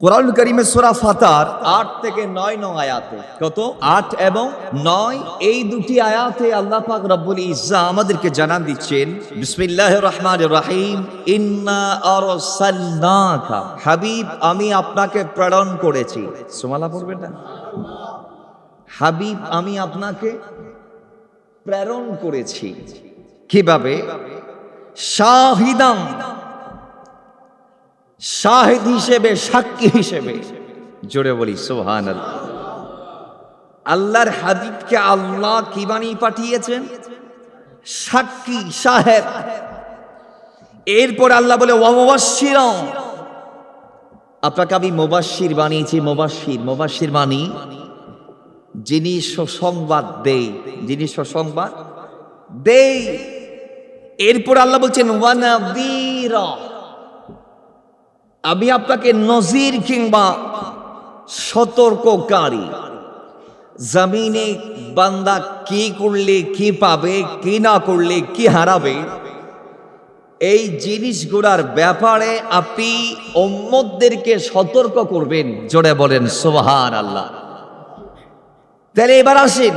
কোরআনুল কারীমে সূরা ফাতার ৮ থেকে ৯ নং আয়াতে, কত ৮ এবং ৯ এই দুটি আয়াতে আল্লাহ পাক রব্বুল ইজ্জা আমাদেরকে জানান দিচ্ছেন, বিসমিল্লাহির রহমানির রহিম, ইন্না আরসালনাকা, হাবিব আমি আপনাকে প্রেরণ করেছি। সুবহানাল্লাহ পড়বেন না? হাবিব আমি আপনাকে প্রেরণ করেছি। কিভাবে? শাহিদান, শাহিদ হিসেবে, সাক্ষী হিসেবে। জোরে বলি সুবহানাল্লাহ। আল্লাহর হাবিবকে আল্লাহ কি বানিয়ে পাঠিয়েছেন? সাক্ষী, শাহেদ। এরপর আল্লাহ বলে ওয়া মুবাশশিরা, আপনাকে আমি মুবাশশির বানিয়েছি। মুবাশশির মানি যিনি সুসংবাদ দেই, যিনি সুসংবাদ দেই। এরপর আল্লাহ বলছেন ওয়া নাযীরা, আমি আপনাকে নজির কিংবা সতর্ককারী। জমিনে বান্দা কি করলে কি পাবে, কি না করলে কি হারাবে, এই জিনিসগুলোর ব্যাপারে আপনি উম্মতদেরকে সতর্ক করবেন। জোরে বলেন সুবহানাল্লাহ। তাহলে এবার আসেন,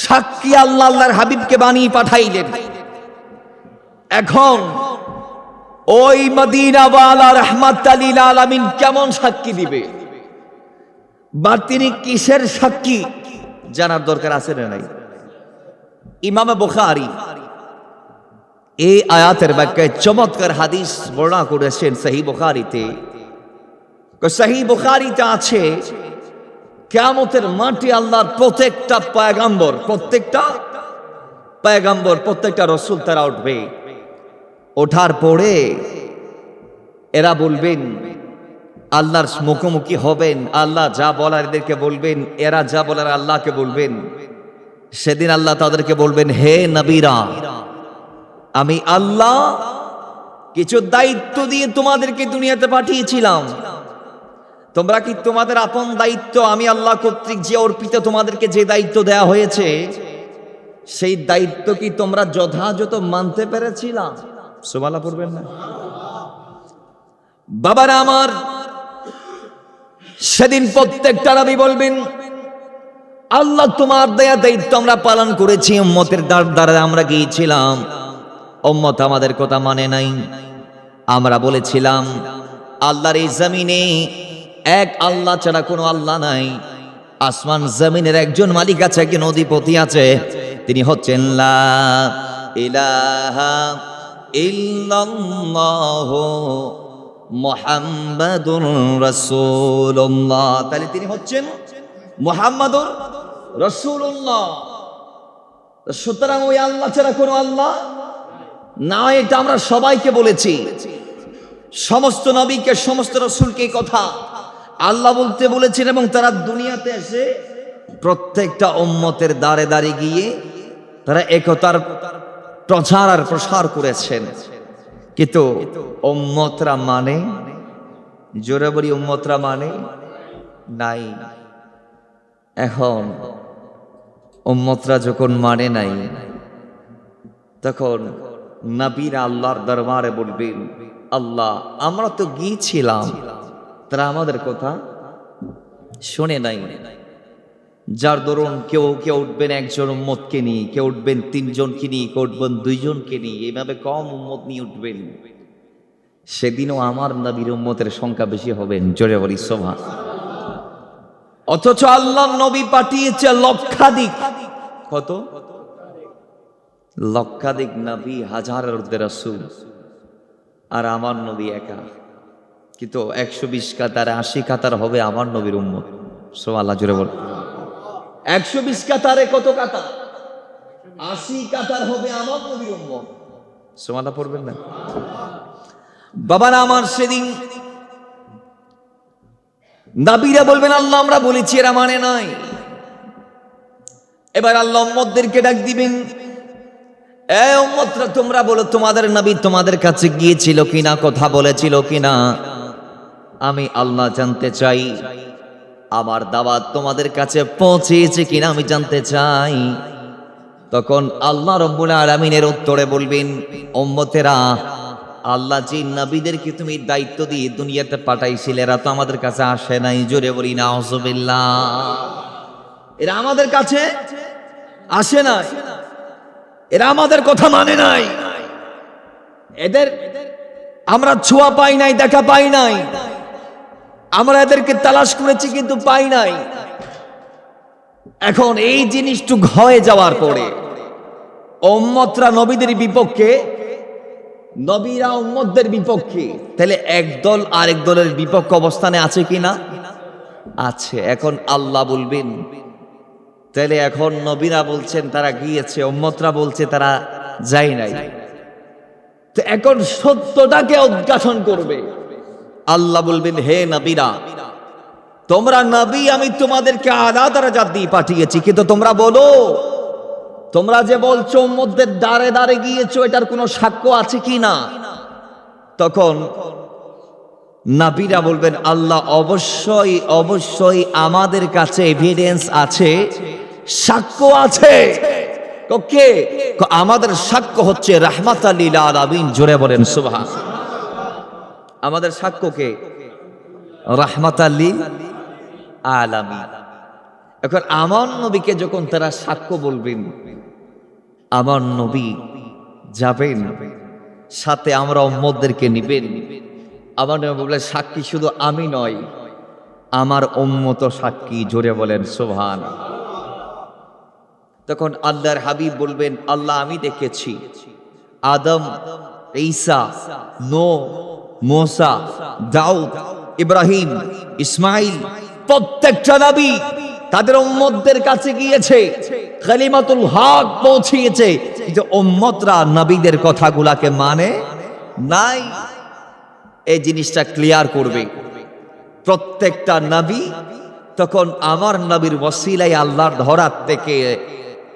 সাক্ষী আল্লাহ আল্লাহর হাবিবকে বানিয়ে পাঠাইলেন। এখন ওই মদিনাওয়ালা রাহমাতাল লিল আলামিন কেমন সাক্ষী দিবে বা তিনি কিসের সাক্ষী জানার দরকার আছে না নাই? ইমাম বুখারী এই আয়াতের ব্যাখ্যায় চমৎকার হাদিস বর্ণনা করেছেন সহিহ বুখারীতে। সহিহ বুখারীতে আছে, কিয়ামতের মাঠে আল্লাহর প্রত্যেকটা পয়গম্বর, প্রত্যেকটা রাসূল তারা উঠবে। ওঠার পরে এরা বলবেন, আল্লাহর মুখোমুখি হবেন। আল্লাহ যা বলার এদেরকে বলবেন, এরা যা বলার আল্লাহকে বলবেন। সেদিন আল্লাহ তাদেরকে বলবেন, হে নবীরা, আমি আল্লাহ কিছু দায়িত্ব দিয়ে তোমাদেরকে দুনিয়াতে পাঠিয়েছিলাম। তোমরা কি তোমাদের আপন দায়িত্ব আমি আল্লাহ কর্তৃক যে অর্পিত তোমাদেরকে যে দায়িত্ব দেয়া হয়েছে, সেই দায়িত্ব কি তোমরা যথাযথ মানতে পেরেছিলা? সুবহানাল্লাহ পড়বেন না? বাবারা আমার, সেদিন প্রত্যেকটা নবী বলবেন, আল্লাহ তোমার দেয়া দায়িত্ব আমরা পালন করেছি। উম্মতের দ্বারা আমরা গিয়েছিলাম, উম্মত আমাদের কথা মানে নাই। আমরা বলেছিলাম আল্লাহর এই জমিনে এক আল্লাহ ছাড়া কোনো আল্লাহ নাই। আসমান জমিনের একজন মালিক আছে, একজন অধিপতি আছে, তিনি হচ্ছেন লা ইলাহা ইল্লাল্লাহু মুহাম্মাদুর রাসূলুল্লাহ। তাহলে তিনি হচ্ছেন মুহাম্মাদুর রাসূলুল্লাহ। সুতরাং ওই আল্লাহ ছাড়া কোনো আল্লাহ না, এটা আমরা সবাইকে বলেছি। সমস্ত নবীকে, সমস্ত রাসূলকে কথা আল্লাহ বলতে বলেছেন, এবং তারা দুনিয়াতে এসে প্রত্যেকটা উম্মতের দ্বারে দ্বারে গিয়ে তারা একতার প্রচার আর প্রসার করেছেন। কিন্তু উম্মতরা মানে, জোরে বলি উম্মতরা মানে নাই। এখন উম্মতরা যখন মানে নাই, তখন নবীরা আল্লাহর দরবারে বলবেন, আল্লাহ আমরা তো গিয়েছিলাম, তারা আমাদের কথা শুনে নাই। যার দরুন কেউ উঠবেন একজন উম্মতকে নিয়ে, কেউ উঠবেন 3 জনকে নিয়ে, কেউ উঠবেন 2 জনকে নিয়ে, এইভাবে কম উম্মত নিয়ে উঠবেন। সেদিনও আমার নবীর উম্মতের সংখ্যা বেশি হবেন। জোরে বলি সুবহানাল্লাহ। অথচ আল্লাহ নবী পাঠিয়েছে লক্ষাধিক। কত? লক্ষাধিক নবী, হাজারের রাসূল, আর আমার নবী একা। কিন্তু 120 কাতার 80 কাতার হবে আমার নবীর উম্মত। সুবহানাল্লাহ, জোরে বল। 120 কাতারে কত কাতার? 80 কাতার হবে আমার নবীর উম্মত। সুবহানাল্লাহ পড়বেন না? বাবারা আমার, সেদিন নবীরা বলবেন, আল্লাহ আমরা বলেছি, এরা মানে নাই। এবার আল্লাহ উম্মতদেরকে ডাক দিবেন, এ উম্মতরা তোমরা বলো, তোমাদের নবী তোমাদের কাছে গিয়েছিল কিনা, কথা বলেছিল কিনা? আমি আল্লাহ জানতে চাই। আমার দাওয়াত তোমাদের কাছে পৌঁছেছে কিনা আমি জানতে চাই। তখন আল্লাহ রাব্বুল আলামিনের উত্তরে বলবেন, উম্মতেরা আল্লাহ যে নবীদেরকে তুমি দায়িত্ব দিয়ে দুনিয়াতে পাঠাইছিলে এরা তো আমাদের কাছে আসে নাই, জোরে বলি নাউজুবিল্লাহ। এরা আমাদের কাছে আসে নাই, এরা আমাদের কথা মানে নাই, এদের আমরা ছোঁয়া পাই নাই, দেখা পাই নাই, আমরা এদেরকে তালাশ করেছি কিন্তু পাই নাই। এখন এই জিনিসটুক হয়ে যাওয়ার পরে উম্মতরা নবীদের বিপক্ষে, নবীরা উম্মতদের বিপক্ষে, তাহলে একদল আরেক দলের বিপক্ষ অবস্থানে আছে কিনা? আছে। এখন আল্লাহ বলবেন, তাহলে এখন নবীরা বলছেন তারা গিয়েছে, উম্মতরা বলছে তারা যায় নাই, তো এখন সত্যটাকে উদ্ঘাটন করবে। আল্লাহ বলবেন, হে নবীরা, তোমরা নবী, আমি তোমাদেরকে আলা দরজা দিয়ে পাঠিয়েছি, কিন্তু তোমরা বলো, তোমরা যে বলছো উম্মতদের দ্বারে দ্বারে গিয়েছো, এটার কোনো সাক্ষ্য আছে কি না? তখন নবীরা বলবেন, আল্লাহ অবশ্যই অবশ্যই আমাদের কাছে এভিডেন্স আছে, সাক্ষ্য আছে। কে? আমাদের সাক্ষ্য হচ্ছে রাহমাতাল লিল আলামিন, জোরে বলেন সুবহান। আমাদের সাক্ষ্য কে? রাহমাতাল লিল আলামিন। এখন আমার নবীকে যখন তারা সাক্ষ্য বলবেন, আমার নবী যাবেন, সাথে আমরা উম্মতদেরকে নিবেন। আমার নবী বললেন, সাক্ষী শুধু আমি নয়, আমার উম্মত সাক্ষী, জোরে বলেন সুবহান। তখন আল্লাহর হাবিব বলবেন, আল্লাহ আমি দেখেছি আদম, ঈসা, নূহ, মুসা, দাউদ, ইব্রাহিম, ইসমাইল, প্রত্যেকটা নবী তাদের উম্মতদের কাছে গিয়েছে, কালিমাতুল হক পৌঁছিয়েছে, কিন্তু উম্মতরা নবীদের কথাগুলাকে মানে নাই। এই জিনিসটা ক্লিয়ার করবে প্রত্যেকটা নবী। তখন আমার নবীর ওসিলায় আল্লাহর ধরার থেকে,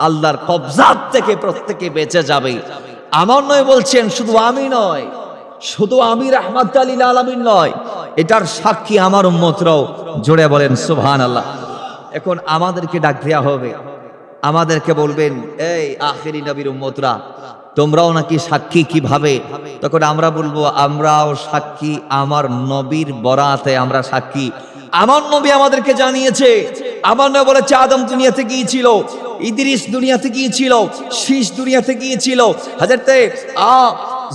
আল্লাহর কবজাত থেকে প্রত্যেকে বেঁচে যাবে। আমার নয় বলছেন, শুধু আমি নয়, শুধু আমি রাহমাতাল লিল আলামিন নয়, এটার সাক্ষী আমার উম্মতরাও, জোরে বলেন সুবহানাল্লাহ। এখন আমাদেরকে ডাক দেয়া হবে, আমাদেরকে বলবেন, এই আখেরি নবীর উম্মতরা, তোমরাও নাকি সাক্ষী? কিভাবে? তখন আমরা বলবো, আমরাও সাক্ষী, আমার নবীর বরাতে আমরা সাক্ষী। আমার নবী আমাদেরকে জানিয়েছে, আমার নবী বলেছে আদম দুনিয়াতে গিয়েছিল, ইদ্রিস দুনিয়াতে গিয়েছিল, শীষ দুনিয়াতে গিয়েছিল, হযরতে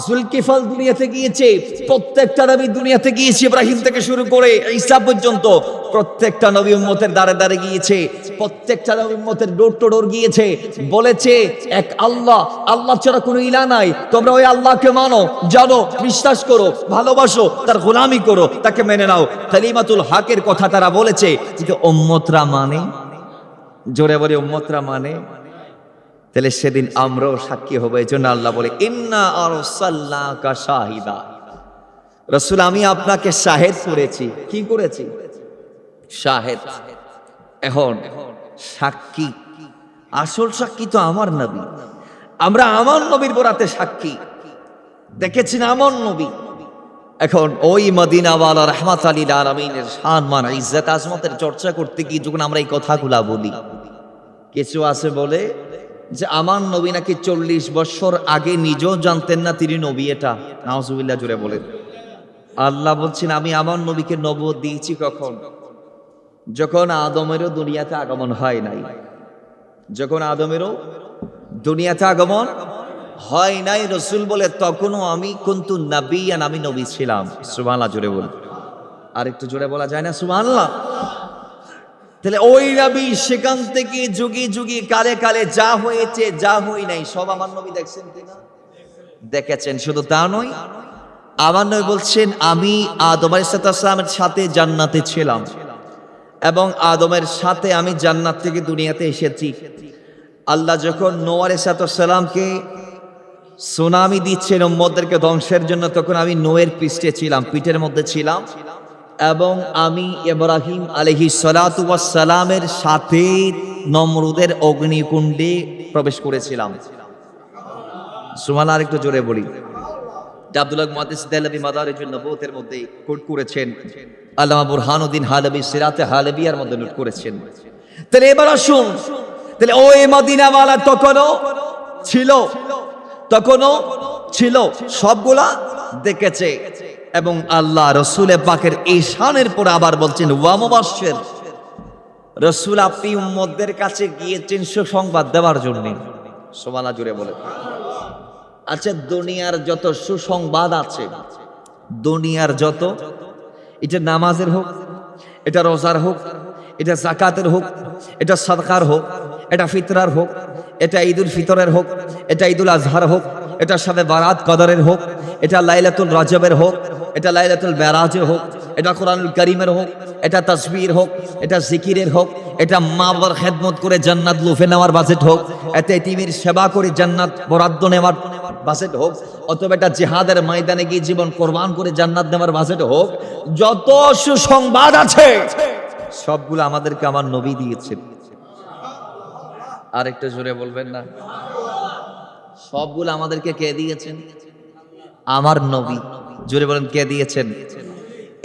জুলকিফল দুনিয়াতে গিয়েছে, প্রত্যেকটা নবী দুনিয়াতে গিয়েছে, ইব্রাহিম থেকে শুরু করে ঈসা পর্যন্ত প্রত্যেকটা নবী উম্মতের দ্বারে দ্বারে গিয়েছে, প্রত্যেকটা নবী উম্মতের ডোর টু ডোর গিয়েছে, বলেছে এক আল্লাহ, আল্লাহ ছাড়া কোনো ইলাহ নাই, তোমরা ওই আল্লাহকে মানো, জানো, বিশ্বাস করো, ভালোবাসো, তার গোলামি করো, তাকে মেনে নাও। কালিমাতুল হকের কথা তারা বলেছে, কিন্তু উম্মতরা মানে, জোরে বলে উম্মতরা মানে। তাহলে সেদিন আমরাও সাক্ষী হবো। এই জন্য আল্লাহ বলে, ইন্না আরসালনাকা শাহিদা, রাসূল আমি আপনাকে শাহেদ করেছি। কি করেছি? শাহেদ। এখন সাক্ষী, আসল সাক্ষী তো আমার নবী, আমরা আমার নবীর বরাতে সাক্ষী, দেখেছেন আমার নবী। এখন ওই মদিনাওয়ালা রাহমাতাল লিল আলামিনের শান মান ইজ্জত আজমতের চর্চা করতে গিয়ে যখন আমরা এই কথাগুলা বলি, কিছু আছে বলে যে আমার নবী নাকি 40 বছর আগে নিজেও জানতেন না তিনি নবী। এটা নাউজুবিল্লাহ, জোরে বলেন। আল্লাহ বলছেন, আমি আমার নবীকে নবুয়ত দিয়েছি কখন? যখন আদমেরও দুনিয়াতে আগমন হয় নাই, যখন আদমেরও দুনিয়াতে আগমন হয় নাই, রাসূল বলে তখনও আমি কুনতু নবিয়্যান, আমি নবী ছিলাম। সুবহানাল্লাহ, জোরে বলেন। আর একটু জোরে বলা যায় না সুবহানাল্লাহ? তাহলে ওই নবী সেখান থেকে যুগে যুগে কালে কালে যা হয়েছে যা হই নাই সব আমার নবী দেখছেন কিনা? দেখেছেন। শুধু তা নয়, আমার নবী বলছেন, আমি আদম আলাইহিস সালামের সাথে জান্নাতে ছিলাম এবং আদমের সাথে আমি জান্নাত থেকে দুনিয়াতে এসেছি। আল্লাহ যখন নূহ আলাইহিস সালামকে সুনামি দিচ্ছেন উম্মতদেরকে ধ্বংসের জন্য, তখন আমি নূহের পৃষ্ঠে ছিলাম, পিঠের মধ্যে ছিলাম, এবং আমি ইব্রাহিম আলাইহিস সালাতু ওয়াস সালামের সাথে নমরুদের অগ্নিকুণ্ডে প্রবেশ করেছিলাম। সুবহানাল্লাহ, আরেকটু জোরে বলি। আব্দুল্লাহ মুহাদ্দিস দেহলভী মাদারিজুন নবুওয়াতের মধ্যে কোট করেছেন, আল্লামা বুরহানুদ্দিন হালবী সিরাতে হালবিয়ার মধ্যে নোট করেছেন। তাহলে এবার আসুন, তাহলে ওই মদিনাওয়ালা তখনও ছিল, তখনও ছিল সবগুলা দেখেছে। এবং আল্লাহ রসুল পাকের এই শানের পরে আবার বলছেন ওয়া মুবাশশির, রসুল আপনি উম্মতদের কাছে গিয়েছেন সুসংবাদ দেওয়ার জন্য। সুবহানাল্লাহ জুড়ে বলে। আচ্ছা, দুনিয়ার যত সুসংবাদ আছে, দুনিয়ার যত, এটা নামাজের হোক, এটা রোজার হোক, এটা যাকাতের হোক, এটা সাদকার হোক, এটা ফিতরার হোক, এটা ঈদুল ফিতরের হোক, এটা ঈদুল আজহার হোক, এটা শবে বারাত কদরের হোক, এটা লাইলাতুল রজবের হোক, এটা লাইলাতুল মেরাজের হোক, এটা কোরআনুল কারীমের হোক, এটা তাসবির হোক, এটা জিকিরের হোক, এটা মা বাবার খেদমত করে জান্নাত লুফে নেওয়ার বাজেট হোক, এটা এতিমের সেবা করে জান্নাত বরাদ্দ নেওয়ার বাজেট হোক, অথবা এটা জিহাদের ময়দানে গিয়ে জীবন কোরবান করে জান্নাত নেওয়ার বাজেট হোক, যত সুসংবাদ আছে সবগুলো আমাদেরকে আমার নবী দিয়েছেন। আর একটু জোরে বলবেন না? সবগুলো আমাদেরকে কে দিয়েছেন? আমার নবী। জোরে বলেন, কে দিয়েছেন?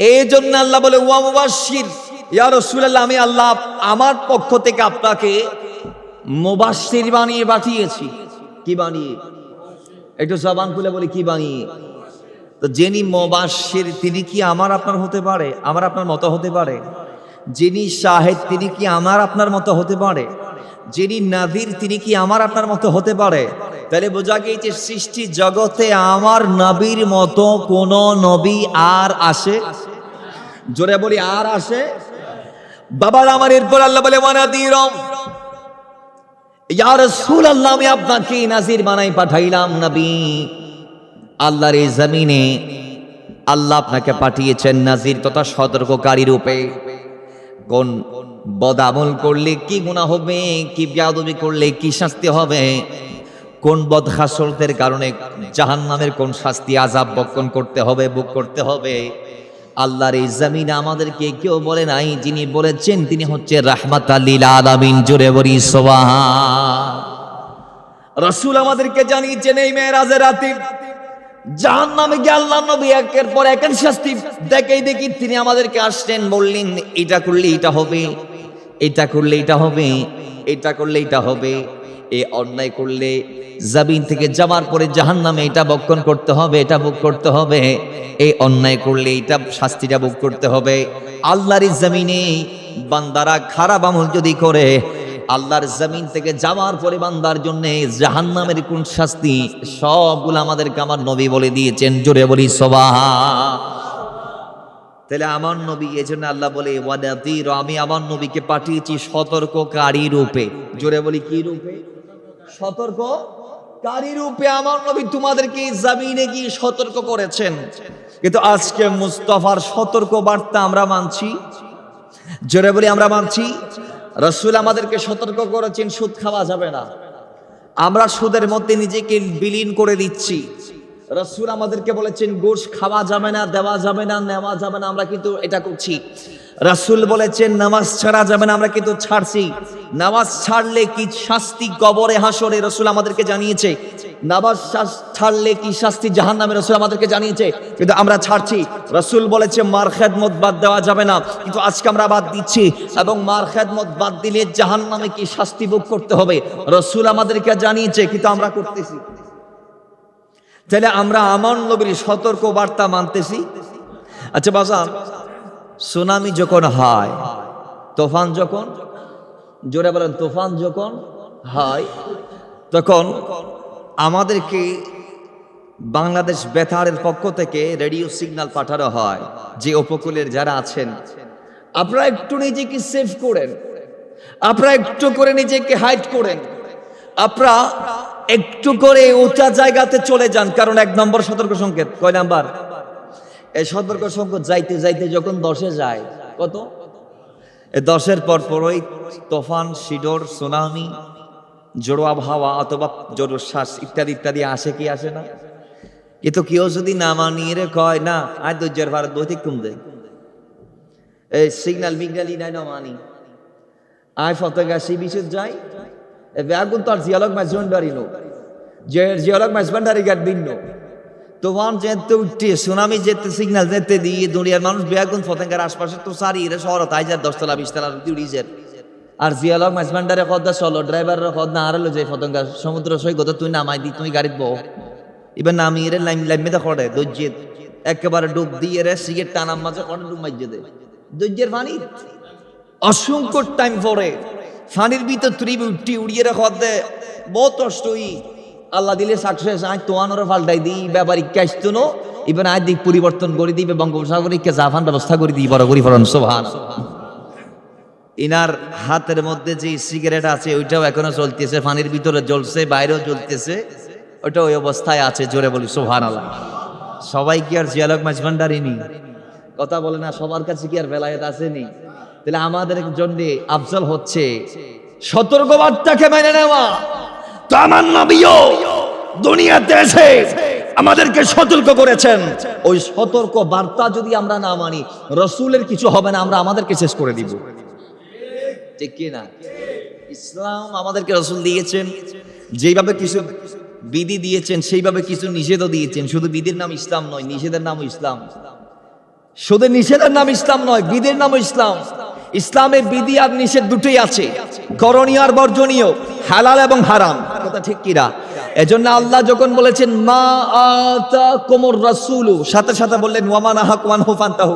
এই জন্য আল্লাহ বলে ওয়া মুবাশশির, ইয়া রাসূলুল্লাহ, আমি আল্লাহ আমার পক্ষ থেকে আপনাকে মুবাশশির বানিয়ে পাঠিয়েছি। কি বানিয়ে? একটু জবান খুলে বলি, কি বানিয়ে? তো যিনি মুবাশশির তিনি কি আমার আপনার হতে পারে? আমার আপনার মতো হতে পারে? যিনি শাহিদ তিনি কি আমার আপনার মতো হতে পারে? যিনি নাযীর তিনি কি আমার আপনার মতো হতে পারে? তাহলে বোঝা গিয়েছে সৃষ্টি জগতে আমার নবীর মতো কোন নবী আর আসে? জোরে বলি, আর আসে? বাবার আমার এরপর আল্লাহ বলে ওয়ানাদিরম, ইয়া রাসূলুল্লাহ, আমি আপনাকে নাযীর বানাই পাঠাইলাম নবী। আল্লাহর এই জমিনে আল্লাহ আপনাকে পাঠিয়েছেন নাযীর তথা সতর্ককারী রূপে। কোন বদামল করলে কি গুনাহ হবে, কি বেয়াদবি করলে কি শাস্তি হবে, কোন বদখাসলতের কারণে জাহান্নামের কোন শাস্তি আযাব বক্ষণ করতে হবে, ভোগ করতে হবে, আল্লাহর এই জমিনে আমাদেরকে কেউ বলে নাই। যিনি বলেছেন তিনি হচ্ছে রাহমাতাল লিল আলামিন। জোরে বলি সুবহান। রাসূল আমাদেরকে জানিয়েছেন এই মেরাজের রাতে জাহান্নামে গিয়ে আল্লাহ নবী একের পর এক শাস্তি দেখি তিনি আমাদেরকে আসলেন, বললেন এটা করলে এটা হবে, এটা করলে এটা হবে, এটা করলে এটা হবে, এই অন্যায় করলে জমিন থেকে যাওয়ার পরে জাহান্নামে এটা বক্ষণ করতে হবে, এটা ভোগ করতে হবে, এই অন্যায় করলে এটা শাস্তিটা ভোগ করতে হবে। আল্লাহর জমিনে বান্দারা খারাপ আমল যদি করে, আল্লাহর জমিন থেকে যাওয়ার পরে বান্দার জন্য জাহান্নামের কোন শাস্তি, সবগুলো আমাদেরকে আমার নবী বলে দিয়েছেন। জোরে বলি সুবহান। তাহলে আমার নবী, এজন্য আল্লাহ বলে ওয়ানাদির, আমি আমার নবীকে পাঠিয়েছি সতর্ককারী রূপে। জোরে বলি কি রূপে? সতর্ককারী রূপে আমার নবী তোমাদেরকে জমিনে গিয়ে সতর্ক করেছেন। কিন্তু আজকে মুস্তাফার সতর্ক বার্তা আমরা মানছি? জোরে বলি আমরা মানছি? রাসূল আমাদেরকে সতর্ক করেছেন সুদ খাওয়া যাবে না, আমরা সুদের মধ্যে নিজেকে বিলীন করে দিচ্ছি। রাসূল আমাদেরকে বলেছেন গোশ খাওয়া যাবে না, দেওয়া যাবে না, নেওয়া যাবে না, আমরা কিন্তু এটা করছি। রাসূল বলেছেন নামাজ ছাড়া যাবে না, আমরা কিন্তু ছাড়ছি। নামাজ ছাড়লে কি শাস্তি কবরে হাসরে রাসূল আমাদেরকে জানিয়েছে। নামাজ ছাড়লে কি শাস্তি জাহান্নামে রাসূল আমাদেরকে জানিয়েছে, কিন্তু আমরা ছাড়ছি। রাসূল বলেছে মার খেদমত বাদ দেওয়া যাবে না, কিন্তু আজকে আমরা বাদ দিচ্ছি। এবং মার খেদমত বাদ দিলে জাহান্নামে কি শাস্তি ভোগ করতে হবে রাসূল আমাদেরকে জানিয়েছে, কিন্তু আমরা করতেছি। তাহলে আমরা আমার নবীর সতর্ক বার্তা মানতেছি। আচ্ছা বাজান, সুনামি যখন হয়, তুফান যখন, জোরে বলেন, তুফান যখন হয়, তখন আমাদেরকে বাংলাদেশ বেতারের পক্ষ থেকে রেডিও সিগন্যাল পাঠানো হয় যে উপকূলের যারা আছেন আপনারা একটু নিজেকে সেভ করেন, আপনারা একটু করে নিজেকে হাইড করেন, আপনারা একটু করে উঁচা জায়গাতে চলে যান। কারণ 1 নম্বর সতর্ক সংকেত। কয় নাম্বার? এই সতর্ক সংকেত যাইতে যাইতে যখন 10-এ যায়, কত? 10-এর পরপরই তুফান, শিডোর, সুনামি, জোড়ো আবহাওয়া অথবা জোড়ো শ্বাস ইত্যাদি ইত্যাদি আসে কি আসে না? কিন্তু কেউ যদি না মানিয়ে রে কয় না আয় দৈর্যের ভারত বৈতিক কমবে, এই সিগন্যাল মিগনালি নাই না মানি, আয় ফতগা সি বিশুদ্ধ যাই বেগুন তো আর জিয়ালক মাঝবান্ডারি নো, যে জিয়ালক মাঝবান্ডারি গাট ভিন্ন। তুফান যেতে উঠে, সুনামি যেতে, সিগন্যাল যেতে দিয়ে দুনিয়ার মানুষ বেগুন ফতেঙ্গার আশপাশে তো সারি এরা শহর তাই যার 10 তলা 20 তলা উড়িজের। আর জিয়ালক মাঝবান্ডারে কদা চলো, ড্রাইভারের কদ না আরলো যে ফতেঙ্গা সমুদ্র সৈকত তুই নামাই দি, তুই গাড়িত বহ এবার নামিয়ে রে লাইমে করে দৈর্যের একেবারে ডুব দিয়ে রে সিগারেট টানার মাঝে করে ডুব মাইজে দে দৈর্যের পানি অসংখ্য টাইম পরে ফানির ভিতর ত্রিবুটি উড়িয়ে রাখা দে বহুত কষ্টই আল্লাহ দিলে সাকসেস আজ তোয়ানোর পাল্টাই দিই ব্যাপারিক আসতো নো এবার আজ দিক পরিবর্তন করে দিবে বঙ্গোপসাগরীকে জাফান ব্যবস্থা করে দিই বড় করি ফরন সোহান ইনার হাতের মধ্যে যে সিগারেট আছে ওইটাও এখনো চলতেছে পানির ভিতরে জ্বলছে বাইরেও জ্বলতেছে ওটা ওই অবস্থায় আছে জোরে বলি সুবহানাল্লাহ সবাই কি আর জিয়ালক মাঝভান্ডারিনি কথা বলে না সবার কাছে কি আর বেলায়েত আসেনি তাহলে আমাদের জন্য আফজল হচ্ছে সতর্কবার্তাকে মেনে নেওয়া তো আমার নবীও দুনিয়াতে এসে আমাদেরকে সতর্ক করেছেন ওই সতর্ক বার্তা যদি আমরা না মানি রসুলের কিছু হবে না আমরা আমাদেরকে শেষ করে দিব ঠিক কি না ইসলাম আমাদেরকে রসুল দিয়েছেন যেইভাবে কিছু বিধি দিয়েছেন সেইভাবে কিছু নিষেধও দিয়েছেন শুধু বিধির নাম ইসলাম নয় নিষেধের নামও ইসলাম শুধু নিষেধের নাম ইসলাম নয় বিধির নামও ইসলাম ইসলামে বিধি আর নিষেধ দুটোই আছে করণীয় আর বর্জনীয় হালাল এবং হারাম কথা ঠিক কিনা এজন্য আল্লাহ যখন বলেছেন মা আতাকুমুর রাসূলু সাথে সাথে বললেন ওয়া মা নাহাকুম আনহু ফান্তাহু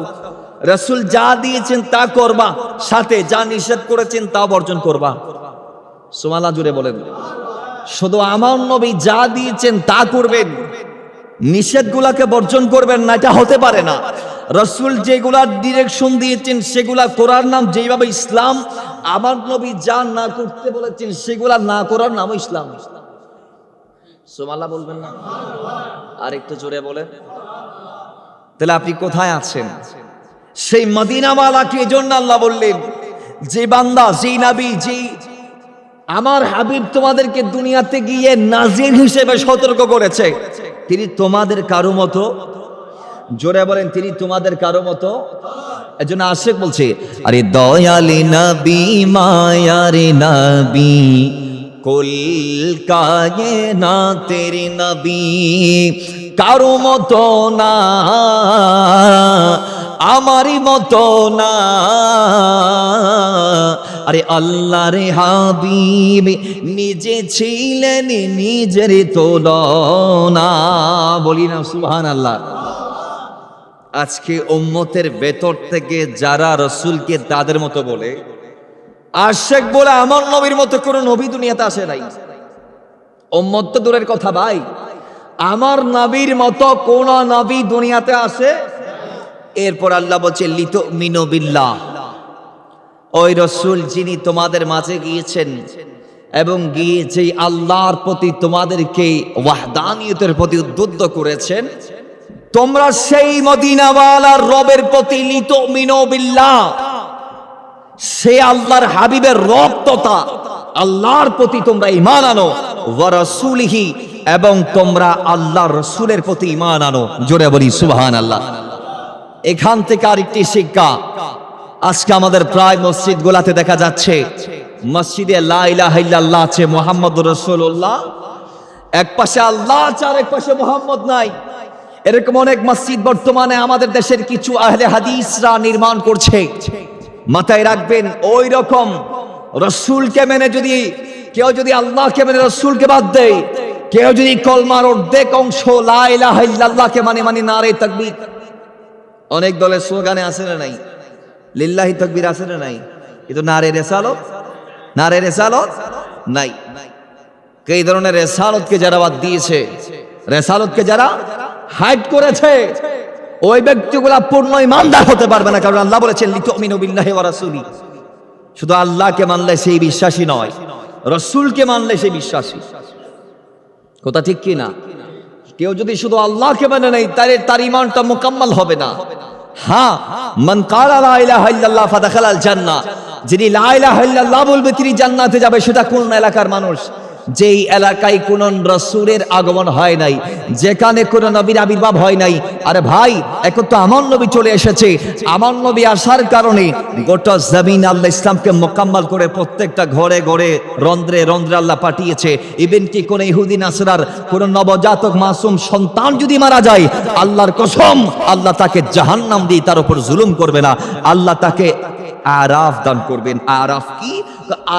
রাসূল যা দিয়েছেন তা করবা সাথে যা নিষেধ করেছেন তা বর্জন করবা সুবহানাল্লাহ জুড়ে বলেন শুধু আমার নবী যা দিয়েছেন তা করবেন নিষেধগুলাকে বর্জন করবেন না এটা হতে পারে না রাসূল যেগুলা ডিরেকশন দিয়েছেন সেগুলা করার নাম যেভাবে ইসলাম আমার নবী যা না করতে বলেছেন সেগুলা না করার নামও ইসলাম সুবহানাল্লাহ বলবেন না আর একটু জোরে বলেন তাহলে আপনি কোথায় আছেন সেই মদিনাওয়ালাকে এজন্য আল্লাহ বললেন যে বান্দা যে নবী যে আমার হাবিব তোমাদেরকে দুনিয়াতে গিয়ে নাজির হিসেবে সতর্ক করেছে তিনি তোমাদের কারো মতো জোরে বলেন তিনি তোমাদের কারো মতো এজন্য আশিক বলছে আরে দয়ালি নবী মায়ারে নবী কুল কায়নাতের নবী কারো মতো না আমারই মতো না আরে আল্লাহর হাবিব নিজে ছিলেন নিজের তুলনা বলি না সুবহানাল্লাহ আজকে উম্মতের ভেতর থেকে যারা রাসূলকে তাদের মতো বলে আশিক বলে আমার নবীর মতো কোনো নবী দুনিয়াতে আসে নাই উম্মত তো দূরের কথা ভাই আমার নবীর মতো কোন নবী দুনিয়াতে আসে এরপর আল্লাহ বলছে লিতুমিনু বিল্লাহ ওই রাসূল যিনি তোমাদের মাঝে গিয়েছেন এবং গিয়ে যেই আল্লাহর প্রতি তোমাদেরকে ওয়াহদানিয়তের প্রতি উদ্বুদ্ধ করেছেন তোমরা সেই মদিনাওয়ালার রবের প্রতি লিতুমিনু বিল্লাহ সেই আল্লাহর হাবিবের রব তথা আল্লাহর প্রতি তোমরা ঈমান আনো ওয়া রাসূলিহি এবং তোমরা আল্লাহর রাসূলের প্রতি ঈমান আনো জোরে বলি সুবহানাল্লাহ এখান থেকে আরেকটি শিক্ষা আজকে আমাদের প্রায় মসজিদ গুলাতে দেখা যাচ্ছে মসজিদে লা ইলাহা ইল্লাল্লাহ আছে মুহাম্মদুর রাসূলুল্লাহ এক পাশে আল্লাহ আছে আর এক পাশে মুহাম্মদ নাই এরকম অনেক মসজিদ বর্তমানে আমাদের দেশের কিছু আহলে হাদিসরা নির্মাণ করছে মাথায় রাখবেন ওই রকম রাসূলকে মেনে যদি কেউ যদি আল্লাহকে মেনে রাসূলকে বাদ দেয় কেউ যদি কলমার অর্ধেক অংশ লা ইলাহা ইল্লাল্লাহকে মানে নারে তাকবীর অনেক দলের স্লোগানে আছে না নাই লিল্লাহি তাকবীর আছে না নাই কিন্তু নারে রেসালত নাই এই ধরনের রেসালতকে যারা বাদ দিয়েছে রেসালতকে যারা হাইড করেছে ওই ব্যক্তিগুলা পূর্ণ ঈমানদার হতে পারবে না কারণ আল্লাহ বলেছেন লিতুমিনু বিল্লাহি ওয়া রাসূলি শুধু আল্লাহকে মানলে সেই বিশ্বাসী নয় রাসূলকে মানলে সেই বিশ্বাসী কথা ঠিক কি না কেউ যদি শুধু আল্লাহকে মানে নেই তাহলে তার ঈমানটা মুকাম্মাল হবে না হ্যাঁ মান ক্বালা লা ইলাহা ইল্লাল্লাহ ফাদাখালাল জান্নাহ যিনি লা ইলাহা ইল্লাল্লাহ বলবে তিনি জান্নাতে যাবে সেটা কোন এলাকার মানুষ যেই এলাকায় কোন রাসূলের আগমন হয় নাই যেখানে কোন নবীর আবির্ভাব হয় নাই আরে ভাই এখন তো আমার নবী চলে এসেছে আমার নবী আসার কারণে গোটা জমিন আল্লাহ ইসলামকে মোকাম্মল করে প্রত্যেকটা ঘরে ঘরে রন্ধ্রে রন্ধ্রে আল্লাহ পাঠিয়েছে ইভেন কি কোন ইহুদি নাসরার কোন নবজাতক মাসুম সন্তান যদি মারা যায় আল্লাহর কসম আল্লাহ তাকে জাহান্নাম দিয়ে তার উপর জুলুম করবে না আল্লাহ তাকে আরাফ দান করবেন আরাফ কি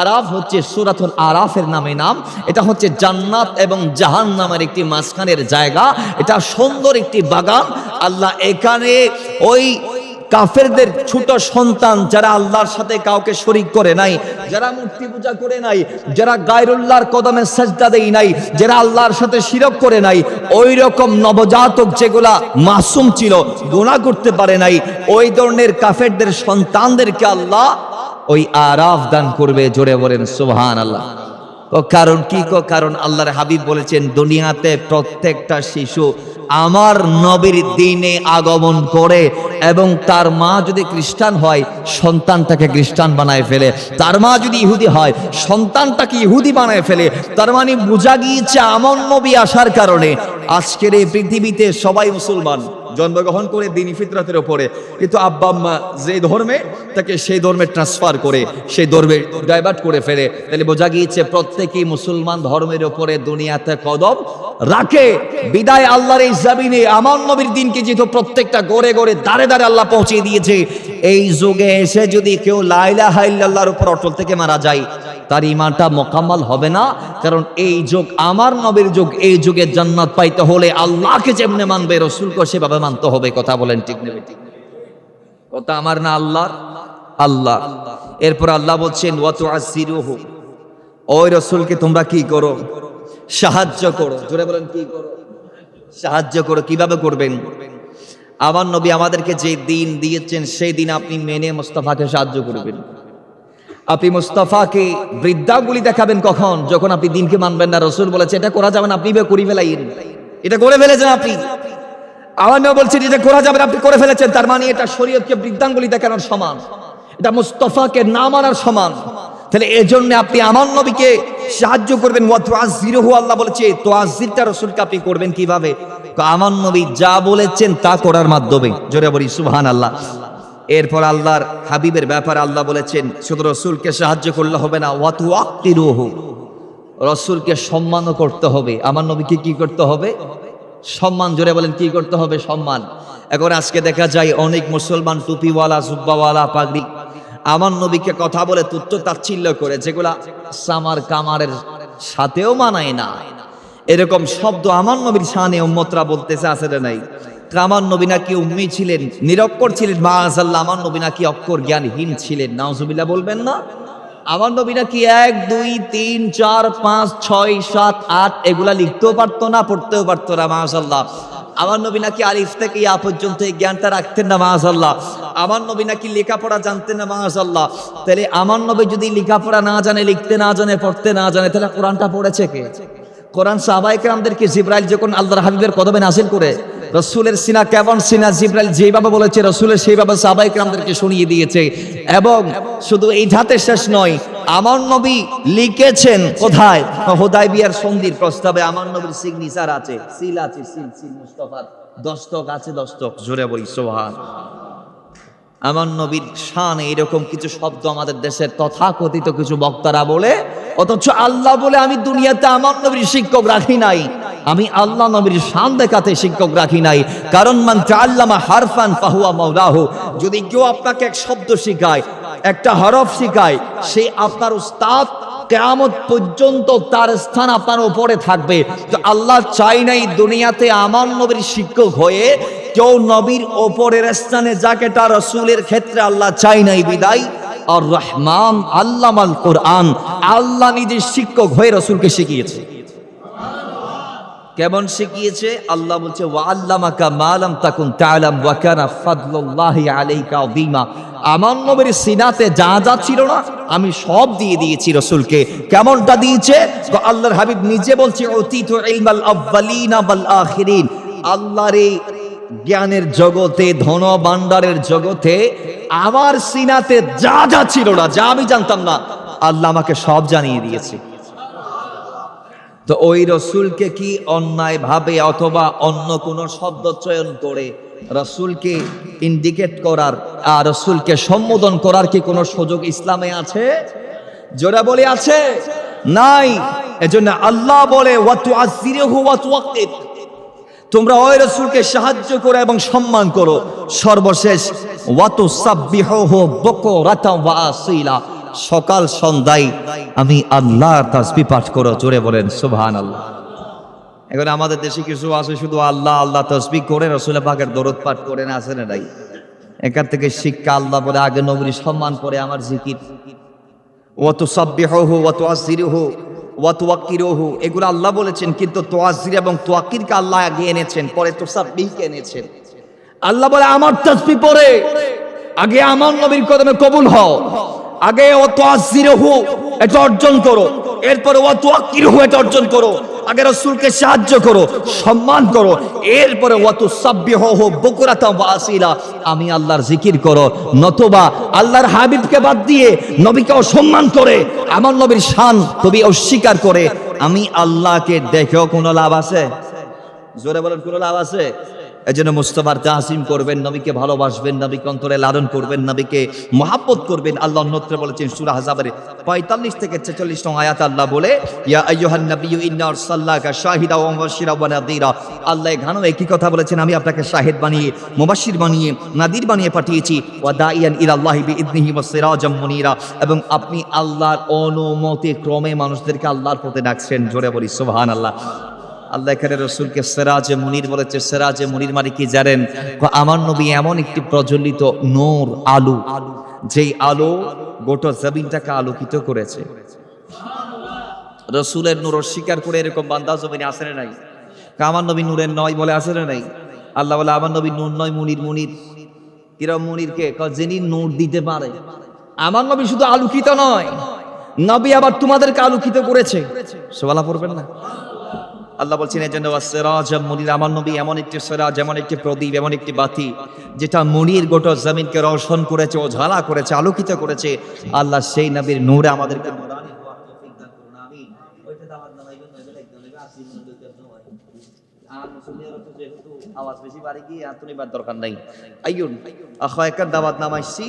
আরাফ হচ্ছে সূরাতুল আরাফের নামে নাম। এটা হচ্ছে জান্নাত এবং জাহান্নামের একটি মাঝখানের জায়গা। এটা সুন্দর একটি বাগান। আল্লাহ এখানে ওই কাফেরদের ছোট সন্তান যারা আল্লাহর সাথে কাউকে শরীক করে নাই, যারা মূর্তি পূজা করে নাই, যারা গায়রুল্লাহর কদমে সাজদা দেয় নাই, যারা আল্লাহর সাথে শিরক করে নাই, ওই রকম নবজাতক যেগুলা মাসুম ছিল, গুনাহ করতে পারে নাই, ওই ধরনের কাফেরদের সন্তানদেরকে আল্লাহ ওই আরাফ দান করবে। জোরে বলেন সুবহানাল্লাহ। কারণ কি? কারণ আল্লাহর হাবিব বলেছেন দুনিয়াতে প্রত্যেকটা শিশু আমার নবীর দ্বীনে আগমন করে এবং তার মা যদি খ্রিস্টান হয় সন্তানটাকে খ্রিস্টান বানায় ফেলে, তার মা যদি ইহুদি হয় সন্তানটাকে ইহুদি বানায় ফেলে। তার মানে বোঝা গিয়েছে আমার নবী আসার কারণে আজকের এই পৃথিবীতে সবাই মুসলমান, জন্মগ্রহণ করে দ্বীনি ফিতরাতের উপরে, কিন্তু আব্বা আম্মা যে ধর্মে তাকে সেই ধর্মে ট্রান্সফার করে, সেই ধর্মে ডাইভার্ট করে ফেলে। তাহলে বোঝা গিয়েছে প্রত্যেকেই মুসলমান ধর্মের উপরে দুনিয়াতে কদম রাখে। বিদায় আল্লাহর এই জমিনে আমার নবীর দিনকে যেহেতু প্রত্যেকটা গড়ে গড়ে দাঁড়ে দাঁড়ে আল্লাহ পৌঁছে দিয়েছে, এই যুগে এসে যদি কেউ লা ইলাহা ইল্লাল্লাহর উপর অটল থেকে মারা যায় তার ঈমানটা মোকাম্মল হবে না। কারণ এই যুগ আমার নবীর যুগ, এই যুগে জান্নাত পাইতে হলে আল্লাহকে যেমনে মানবে রাসূলকে সেভাবে মানতে হবে। কথা বলেন ঠিক নেবে? ঠিক কথা আমার না আল্লাহর? আল্লাহ। এরপর আল্লাহ বলছেন ওয়া তুআসিরুহু, ওই রাসূলকে তোমরা কি করো? সাহায্য করো। জোরে বলেন কি করো? সাহায্য করো। কিভাবে করবেন? আমার নবী আমাদেরকে যে দিন দিয়েছেন সেই দিন আপনি মেনে মুস্তাফাকে সাহায্য করবেন। আপনি মুস্তাফাকে বৃদ্ধাগুলি দেখাবেন কখন? যখন আপনি দিনকে মানবেন না। রাসূল বলেছে এটা করা যাবে না, আপনি করে ফেলাইন, এটা করে ফেলেছেন আপনি। আমার নবী বলছেন এটা করা যাবে না, আপনি করে ফেলেছেন। তার মানে এটা শরীয়তকে বৃদ্ধাঙ্গুলি দেখানোর সমান, এটা মুস্তাফাকে না মানার সমান। তাহলে এজন্য আপনি আমার নবীকে সাহায্য করবেন। ওয়া তুআযিরুহু, আল্লাহ বলেছে তুআযিরটা রাসূলকে আপনি করবেন কিভাবে? আমার নবী যা বলেছেন তা করার মাধ্যমে। জোরে বলি সুবহানাল্লাহ। এরপর আল্লাহর হাবিবের ব্যাপারে আল্লাহ বলেছেন শুধু রাসূলকে সাহায্য করলে হবে না, ওয়া তুআক্কিরুহু, রাসূলকে সম্মানও করতে হবে। আমার নবীকে কি করতে হবে? সম্মান। জোরে বলেন কি করতে হবে? সম্মান। এখন আজকে দেখা যায় অনেক মুসলমান টুপিওয়ালা, জুব্বাওয়ালা, পাগড়ি আমার নবীকে কথা বলে তুচ্ছ তাচ্ছিল্য করে, যেগুলা সামার কামারের সাথেও মানায় না। এরকম শব্দ আমার নবীর শানে উম্মতরা বলতেছে, আছে না নাই? আমার নবী নাকি উম্মি ছিলেন, নিরক্ষর ছিলেন, মাআযাল্লাহ। আমার নবী নাকি অক্ষর জ্ঞানহীন ছিলেন, নাউজুবিল্লাহ বলবেন না? আমার নবী নাকি 1 2 3 4 5 6 7 8 এগুলা লিখতেও পারতো না, পড়তেও পারতো না, মাআযাল্লাহ। আমার নবী নাকি আলিফ থেকে ইয়া পর্যন্ত এই জ্ঞানটা রাখতেন না, মাআযাল্লাহ। আমার নবী নাকি লেখাপড়া জানতেন না, মাআযাল্লাহ। তাহলে আমার নবী যদি লেখাপড়া না জানে, লিখতে না জানে, পড়তে না জানে, তাহলে কোরআনটা পড়েছে কে? কোরআন সাহাবায়ে কেরামদেরকে জিবরাইল যখন আল্লাহর হাবিবের কদমে নাযিল করে, রাসূলের সিনা কেমন সিনা জিবরাইল যেভাবে বলেছে রাসূলের সেইভাবে সাহাবায়ে কেরামদেরকে শুনিয়ে দিয়েছে। এবং শুধু এইটাতে শেষ নয়, আমার নবী লিখেছেন কোথায়? হুদায়বিয়ার সন্ধির প্রস্তাবে আমার নবীর সিগনেচার আছে, সিল আছে, সিল মুস্তাফার দস্তক আছে, দস্তক। জোরে বলি সুবহানাল্লাহ। আমার নবীর শানে এরকম কিছু শব্দ আমাদের দেশের তথাকথিত কিছু বক্তারা বলে, অথচ আল্লাহ বলে আমি দুনিয়াতে আমার নবীর শিক্ষক রাখি নাই, আমি আল্লাহ নবীর শান দেখাতে শিক্ষক রাখি নাই। কারণ মান তাআল্লামা হারফান ফাহুয়া মাওলাহু, যদি কেউ আপনাকে এক শব্দ শিখায়, একটা হরফ শিখায়, সে আপনার উস্তাদ। কিয়ামত পর্যন্ত তার স্থান আপনার উপরে থাকবে। তো আল্লাহ চাই নাই দুনিয়াতে আমার নবীর শিক্ষক হয়ে কেউ নবীর ওপরের স্থানে যাকে, তার রাসূলের ক্ষেত্রে আল্লাহ চাই নাই। বিদায় আর রহমান আল্লামাল কোরআন, আল্লাহ নিজের শিক্ষক হয়ে রাসূলকে শিখিয়েছে। কেমন শিখিয়েছে? আল্লাহ বলছে ওয়া আল্লামাকা মা লাম তাকুন তা'লাম ওয়া কানা ফাদলুল্লাহি আলাইকা আযীমা। আমার নবীর সিনাতে যা যা ছিল না আমি সব দিয়ে দিয়েছি রাসূলকে। কেমনটা দিয়েছে? আল্লাহর হাবিব নিজে বলছে উতিতু ইলমাল আউয়ালিনা ওয়াল আখিরিন। আল্লাহর এই জ্ঞানের জগতে, ধন ভান্ডারের জগতে আমার সিনাতে যা যা ছিল না, যা আমি জানতাম না, আল্লাহ আমাকে সব জানিয়ে দিয়েছে। তো ওই রাসূলকে কি অন্যায় ভাবে অথবা অন্য কোন শব্দ চয়ন করে রাসূলকে ইন্ডিকেট করার আর রাসূলকে সম্বোধন করার কি কোনো সুযোগ ইসলামে আছে? জোরে বলে আছে? নাই। এজন্য আল্লাহ বলে ওয়া তুআযিরুহু ওয়া তুওয়াক্কির, তোমরা ওই রাসূলকে সাহায্য করো এবং সম্মান করো। সর্বশেষ ওয়া তুসাব্বিহুহু বুকরাতাও ওয়া আসীলা, সকাল সন্ধ্যায় আমি আল্লাহর তাসবিহ পাঠ করো, জোরে বলেন সুবহানাল্লাহ। এখন আমাদের দেশে কিছু আছে শুধু আল্লাহ আল্লাহ তাসবিহ করে রাসূল পাকের দরুদ পাঠ করে না, আছে না নাই? এখান থেকে শিক্ষা, আল্লাহ বলে আগে নবীর সম্মান করে আমার জিকির, ওয়া তুসাব্বিহুহু ওয়া তুআজ্জিরুহু ওয়া তুওয়াক্কিরুহু, এগুলো আল্লাহ বলেছেন, কিন্তু তুআজ্জির এবং তুওয়াক্কিরকে আল্লাহ আগে এনেছেন, পরে তুসাব্বিহকে এনেছেন। আল্লাহ বলে আমার তাসবিহ পড়ে আগে আমার নবীর কদমে কবুল হও, আগে ওয়া তুআজ্জিরুহু এটা অর্জন করো, এরপরে ওয়া তুওয়াক্কিরুহু এটা অর্জন করো, আগে রাসূলকে সাহায্য করো, সম্মান করো, এরপরে ওয়া তুসাব্বিহুহু বুকরাতাও ওয়া আসিলা, আমি আল্লাহর জিকির করো। নতুবা আল্লাহর হাবিবকে বাদ দিয়ে নবীকে অসম্মান করে আমার নবীর শান তুমি অস্বীকার করে আমি আল্লাহকে দেখেও কোনো লাভ আছে? জোরে বলেন, কোনো লাভ আছে? এজন্য মুস্তাফার তাসিম করবেন, নবীকে ভালোবাসবেন, নবীকে অন্তরে লালন করবেন, নবীকে মহব্বত করবেন। আল্লাহ অন্যত্র বলেছেন সূরা আহজাবের 45 থেকে 46 নং আয়াত, আল্লাহ বলে ইয়া আইয়ুহান নাবিয়্যু ইন্না আরসালনাকা শাহিদা ওয়া মুবাশশিরা ওয়া নাযীরা, আল্লাহ এখানেও একই কথা বলেছেন, আমি আপনাকে শাহিদ বানিয়ে, মুবাশশির বানিয়ে, নাযীর বানিয়ে পাঠিয়েছি, ওয়া দাইয়ান ইলাল্লাহি বিইذনিহি ওয়া সিরাজাম মুনীরা, এবং আপনি আল্লাহর অনুমতি ক্রমে মানুষদেরকে আল্লাহর পথে ডাকছেন, জোরে বলি সুবহানাল্লাহ। আল্লাহ এখানে রসুলকে সিরাজে মুনির বলেছে। সিরাজে মুনির মানে কি জানেন? আমার নবী এমন একটি প্রজ্বলিত নূর, আলো, যেই আলো গোটা জমিনটাকে আলোকিত করেছে। রসুলের নূর অস্বীকার করে এরকম বান্দা জমিনে আসে না নাই? আমার নবী নূরের নয় বলে আসে না নাই? আল্লাহ বলে আমার নবী নূর নয়, মুনির। মুনির কিরম? মুনিরকে যিনি নূর দিতে পারে। আমার নবী শুধু আলোকিত নয়, নবী আবার তোমাদেরকে আলোকিত করেছে। সুবহানাল্লাহ পড়বেন না? আল্লাহ বলছেন এই জন্য সিরাজাম মুনীর, আমার নবী এমন একটি সিরাজ, এমন একটি প্রদীপ, এমন একটি বাতি যেটা মুনির গোটা জমিনকে রোশন করেছে, ওঝালা করেছে, আলোকিত করেছে। আল্লাহ সেই নবীর নূরে আমাদেরকে নুরানি হওয়ার তৌফিক দান করুন, আমিন। ওইটা দাওয়াত নামাইবেন, নইলে একদম নেবে 80 মিনিট হইতে হয়। আর মুসলিমের তো যেহেতু আওয়াজ বেশি বাড়ি গিয়ে আর তো নিবার দরকার নাই। আইয়ুন আখা একটা দাওয়াত নামাইছি,